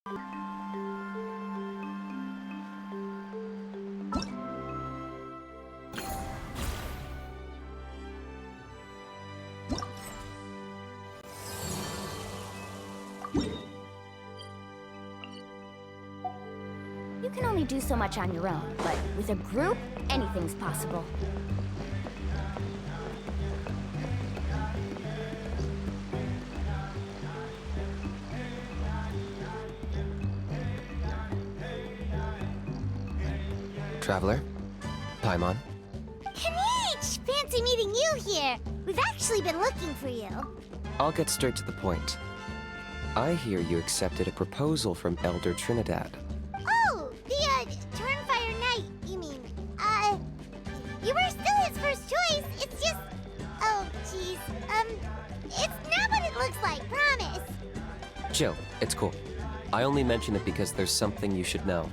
You can only do so much on your own, but with a group, anything's possible. Traveler? Paimon? Kinich! Fancy meeting you here. We've actually been looking for you. I'll get straight to the point. I hear you accepted a proposal from Elder Trinidad. Oh, the, Turnfire Knight, you mean. You were still his first choice. It's just... Oh, jeez. It's not what it looks like, promise. Chill, it's cool. I only mention it because there's something you should know.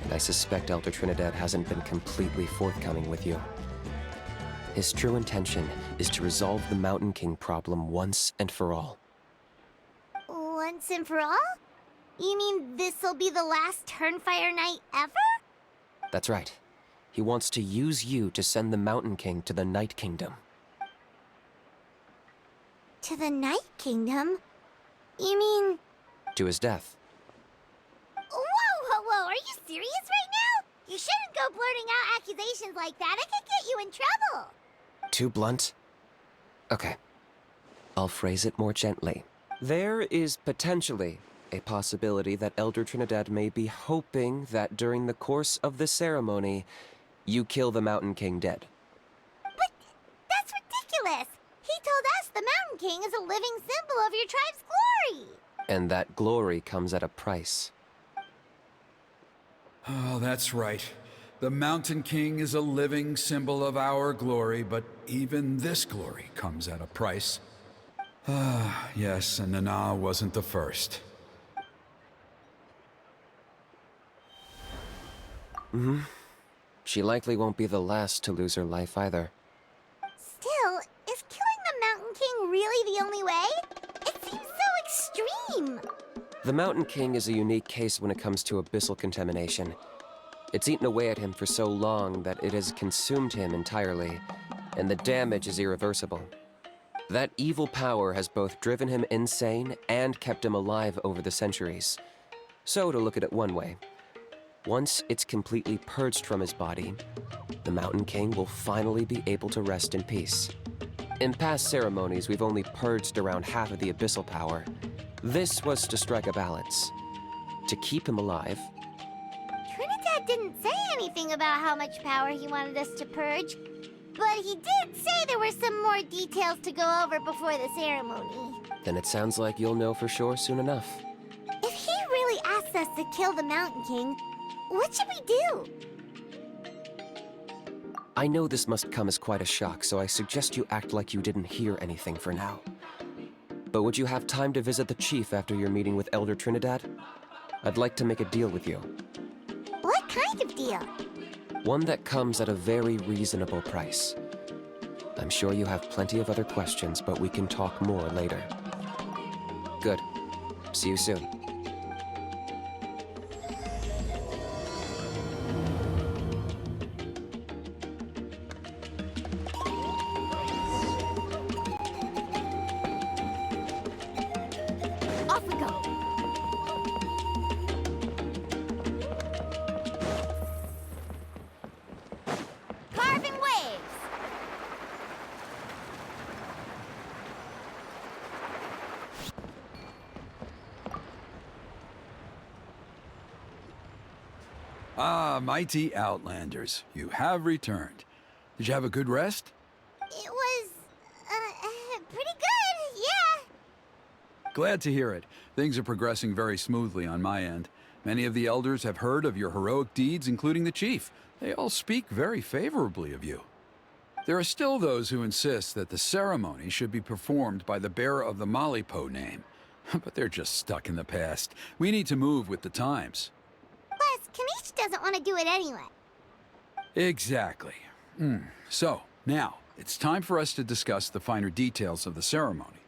And I suspect Elder Trinidad hasn't been completely forthcoming with you. His true intention is to resolve the Mountain King problem once and for all. Once and for all? You mean this'll be the last Turnfire Knight ever? That's right. He wants to use you to send the Mountain King to the Night Kingdom. To the Night Kingdom? You mean... To his death. Whoa, are you serious right now? You shouldn't go blurting out accusations like that. It could get you in trouble. Too blunt? Okay. I'll phrase it more gently. There is potentially a possibility that Elder Trinidad may be hoping that during the course of the ceremony, you kill the Mountain King dead. But that's ridiculous. He told us the Mountain King is a living symbol of your tribe's glory. And that glory comes at a price. Oh, that's right. The Mountain King is a living symbol of our glory, but even this glory comes at a price. Ah, yes, and Nana wasn't the first. She likely won't be the last to lose her life either. Still, is killing the Mountain King really the only way? It seems so extreme. The Mountain King is a unique case when it comes to abyssal contamination. It's eaten away at him for so long that it has consumed him entirely, and the damage is irreversible. That evil power has both driven him insane and kept him alive over the centuries. So, to look at it one way, once it's completely purged from his body, the Mountain King will finally be able to rest in peace. In past ceremonies, we've only purged around half of the abyssal power. This was to strike a balance. To keep him alive. Trinidad didn't say anything about how much power he wanted us to purge, but he did say there were some more details to go over before the ceremony. Then it sounds like you'll know for sure soon enough. If he really asks us to kill the Mountain King, what should we do? I know this must come as quite a shock, so I suggest you act like you didn't hear anything for now. But would you have time to visit the chief after your meeting with Elder Trinidad? I'd like to make a deal with you. What kind of deal? One that comes at a very reasonable price. I'm sure you have plenty of other questions, but we can talk more later. Good. See you soon. Off we go. Carving waves. Ah, mighty Outlanders, you have returned. Did you have a good rest? It was, pretty good, yeah. Glad to hear it. Things are progressing very smoothly on my end. Many of the elders have heard of your heroic deeds, including the chief. They all speak very favorably of you. There are still those who insist that the ceremony should be performed by the bearer of the OPPO name. But they're just stuck in the past. We need to move with the times. Plus, Kinich doesn't want to do it anyway. Exactly. So, now, it's time for us to discuss the finer details of the ceremony.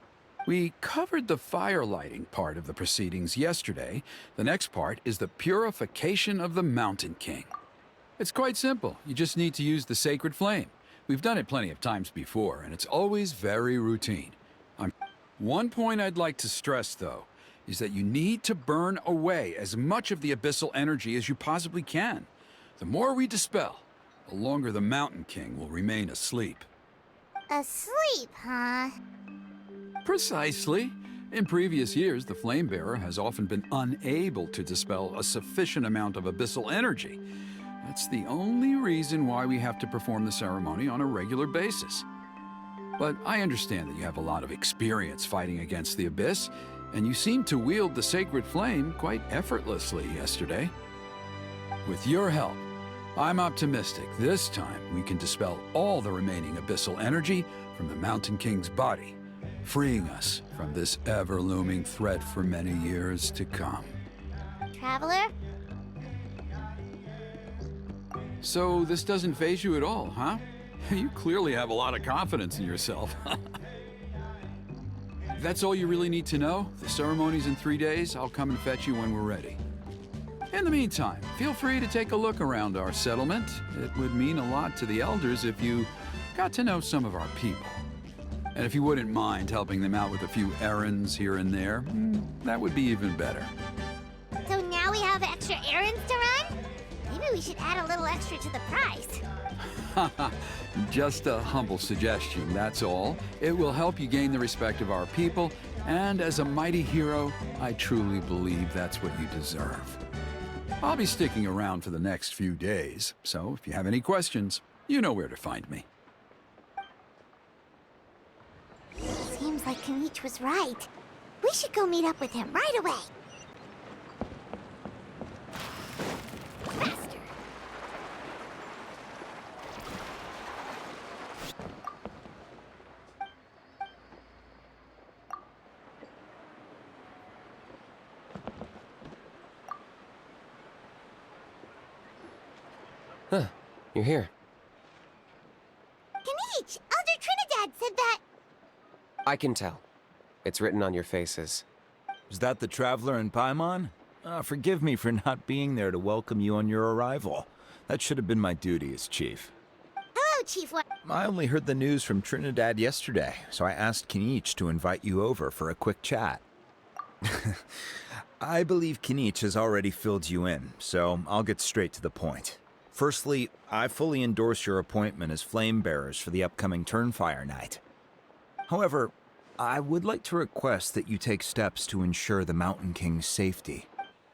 We covered the fire lighting part of the proceedings yesterday. The next part is the purification of the Mountain King. It's quite simple. You just need to use the sacred flame. We've done it plenty of times before, and it's always very routine. One point I'd like to stress, though, is that you need to burn away as much of the abyssal energy as you possibly can. The more we dispel, the longer the Mountain King will remain asleep. Asleep, huh? Precisely. In previous years, the Flame Bearer has often been unable to dispel a sufficient amount of abyssal energy. That's the only reason why we have to perform the ceremony on a regular basis. But I understand that you have a lot of experience fighting against the Abyss, and you seem to wield the sacred flame quite effortlessly yesterday. With your help, I'm optimistic this time we can dispel all the remaining abyssal energy from the Mountain King's body, freeing us from this ever-looming threat for many years to come. Traveler? So this doesn't faze you at all, huh? You clearly have a lot of confidence in yourself. If that's all you really need to know, the ceremony's in 3 days. I'll come and fetch you when we're ready. In the meantime, feel free to take a look around our settlement. It would mean a lot to the elders if you got to know some of our people. And if you wouldn't mind helping them out with a few errands here and there, that would be even better. So now we have extra errands to run? Maybe we should add a little extra to the price. Just a humble suggestion, that's all. It will help you gain the respect of our people, and as a mighty hero, I truly believe that's what you deserve. I'll be sticking around for the next few days, so if you have any questions, you know where to find me. Seems like Kinich was right. We should go meet up with him right away. Faster. Huh, you're here. Kinich! Elder Trinidad said that... I can tell. It's written on your faces. Is that the Traveler in Paimon? Forgive me for not being there to welcome you on your arrival. That should have been my duty as Chief. Hello, Chief Wa... I only heard the news from Trinidad yesterday, so I asked Kinich to invite you over for a quick chat. I believe Kinich has already filled you in, so I'll get straight to the point. Firstly, I fully endorse your appointment as flame bearers for the upcoming Turnfire Night. However, I would like to request that you take steps to ensure the Mountain King's safety.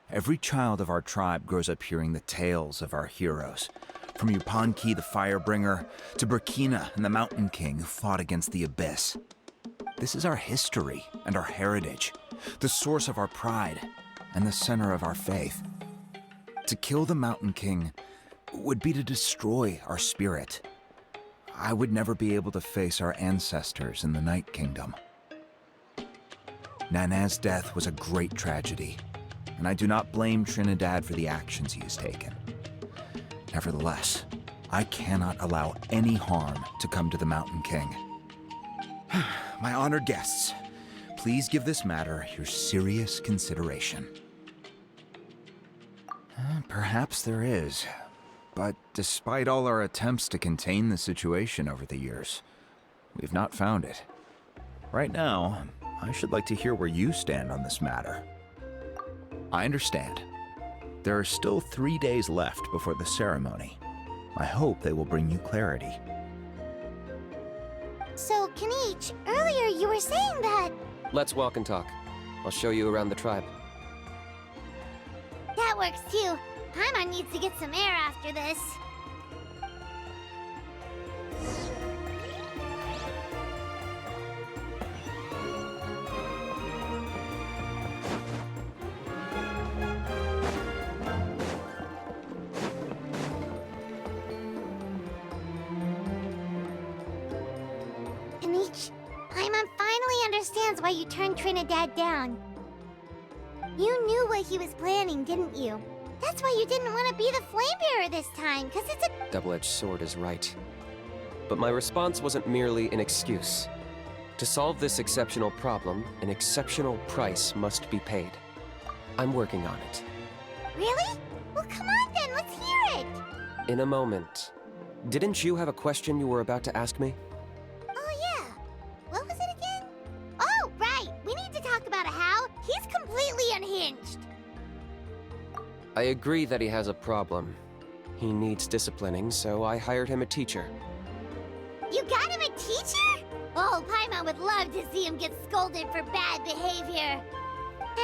Every child of our tribe grows up hearing the tales of our heroes, from Yupanqui the Firebringer to Burkina and the Mountain King who fought against the Abyss. This is our history and our heritage, the source of our pride and the center of our faith. To kill the Mountain King would be to destroy our spirit. I would never be able to face our ancestors in the Night Kingdom. Nana's death was a great tragedy, and I do not blame Trinidad for the actions he has taken. Nevertheless, I cannot allow any harm to come to the Mountain King. My honored guests, please give this matter your serious consideration. Perhaps there is. But despite all our attempts to contain the situation over the years, we've not found it. Right now, I should like to hear where you stand on this matter. I understand. There are still 3 days left before the ceremony. I hope they will bring you clarity. So, Kinich, earlier you were saying that... Let's walk and talk. I'll show you around the tribe. That works too. Paimon needs to get some air after this. Kinich, Paimon finally understands why you turned Trinidad down. You knew what he was planning, didn't you? That's why you didn't want to be the flame bearer this time, because it's a... Double-edged sword is right. But my response wasn't merely an excuse. To solve this exceptional problem, an exceptional price must be paid. I'm working on it. Really? Well, come on then, let's hear it! In a moment. Didn't you have a question you were about to ask me? Oh, yeah. What was it again? Oh, right! We need to talk about how he's completely unhinged. I agree that he has a problem. He needs disciplining, so I hired him a teacher. You got him a teacher? Oh, Paimon would love to see him get scolded for bad behavior.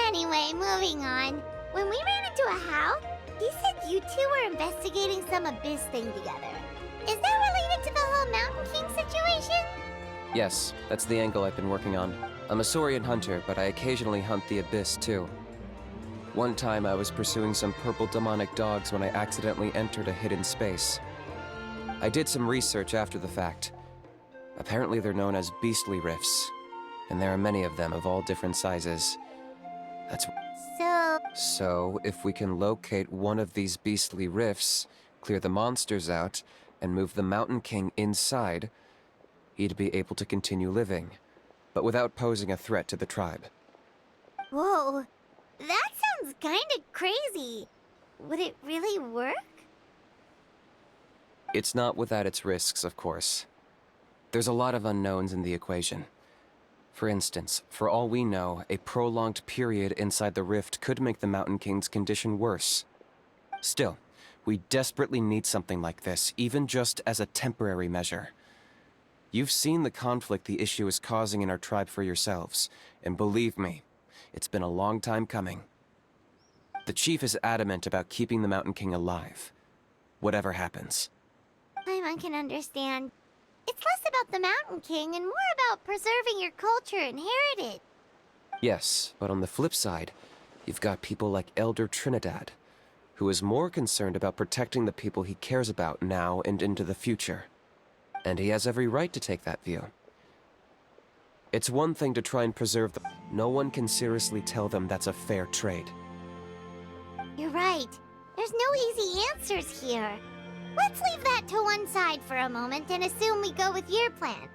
Anyway, moving on. When we ran into a how, he said you two were investigating some abyss thing together. Is that related to the whole Mountain King situation? Yes, that's the angle I've been working on. I'm a Saurian hunter, but I occasionally hunt the abyss too. One time I was pursuing some purple demonic dogs when I accidentally entered a hidden space. I did some research after the fact. Apparently they're known as beastly rifts, and there are many of them of all different sizes. So, if we can locate one of these beastly rifts, clear the monsters out, and move the Mountain King inside, he'd be able to continue living, but without posing a threat to the tribe. Whoa, that sounds kinda crazy. Would it really work? It's not without its risks, of course. There's a lot of unknowns in the equation. For instance, for all we know, a prolonged period inside the rift could make the Mountain King's condition worse. Still, we desperately need something like this, even just as a temporary measure. You've seen the conflict the issue is causing in our tribe for yourselves, and believe me, it's been a long time coming. The chief is adamant about keeping the Mountain King alive, whatever happens. Paimon can understand. It's less about the Mountain King and more about preserving your culture and heritage. Yes, but on the flip side, you've got people like Elder Trinidad, who is more concerned about protecting the people he cares about now and into the future. And he has every right to take that view. It's one thing to try and preserve them. No one can seriously tell them that's a fair trade. You're right. There's no easy answers here. Let's leave that to one side for a moment and assume we go with your plan.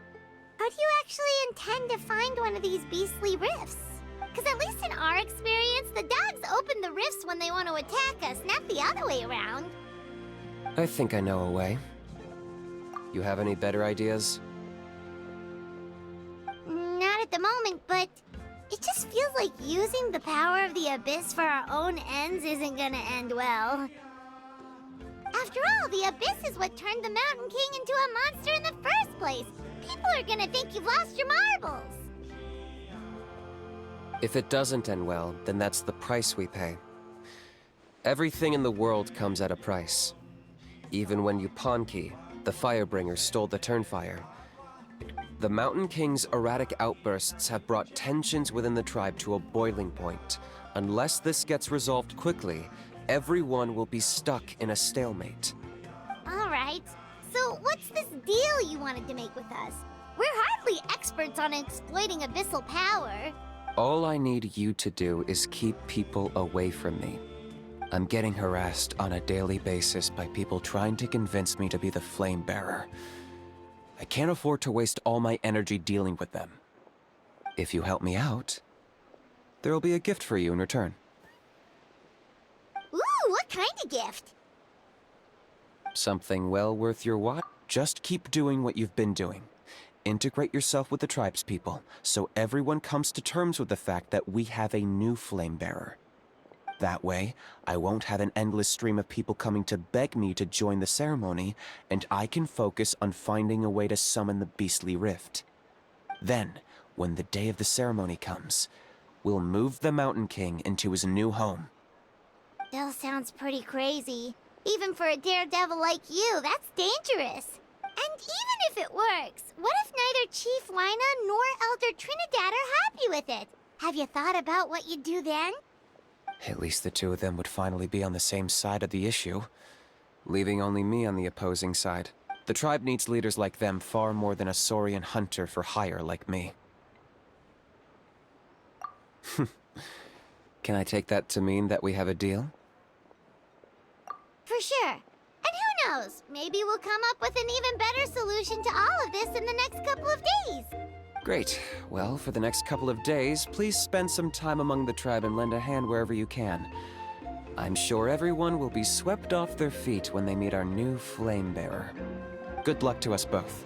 How do you actually intend to find one of these beastly rifts? Because at least in our experience, the dogs open the rifts when they want to attack us, not the other way around. I think I know a way. You have any better ideas? Not at the moment, but it just feels like using the power of the Abyss for our own ends isn't gonna end well. After all, the Abyss is what turned the Mountain King into a monster in the first place. People are gonna think you've lost your marbles. If it doesn't end well, then that's the price we pay. Everything in the world comes at a price. Even when Yupanqui, the Firebringer, stole the Turnfire. The Mountain King's erratic outbursts have brought tensions within the tribe to a boiling point. Unless this gets resolved quickly, everyone will be stuck in a stalemate. All right, so what's this deal you wanted to make with us? We're hardly experts on exploiting abyssal power. All I need you to do is keep people away from me. I'm getting harassed on a daily basis by people trying to convince me to be the flame bearer. I can't afford to waste all my energy dealing with them. If you help me out, there'll be a gift for you in return. Ooh, what kind of gift? Something well worth your while. Just keep doing what you've been doing. Integrate yourself with the tribespeople, so everyone comes to terms with the fact that we have a new flame bearer. That way, I won't have an endless stream of people coming to beg me to join the ceremony, and I can focus on finding a way to summon the beastly rift. Then, when the day of the ceremony comes, we'll move the Mountain King into his new home. Still sounds pretty crazy. Even for a daredevil like you, that's dangerous. And even if it works, what if neither Chief Wyna nor Elder Trinidad are happy with it? Have you thought about what you'd do then? At least the two of them would finally be on the same side of the issue, leaving only me on the opposing side. The tribe needs leaders like them far more than a Saurian hunter for hire like me. Can I take that to mean that we have a deal? For sure. And who knows, maybe we'll come up with an even better solution to all of this in the next couple of days. Great. Well, for the next couple of days, please spend some time among the tribe and lend a hand wherever you can. I'm sure everyone will be swept off their feet when they meet our new flame bearer. Good luck to us both.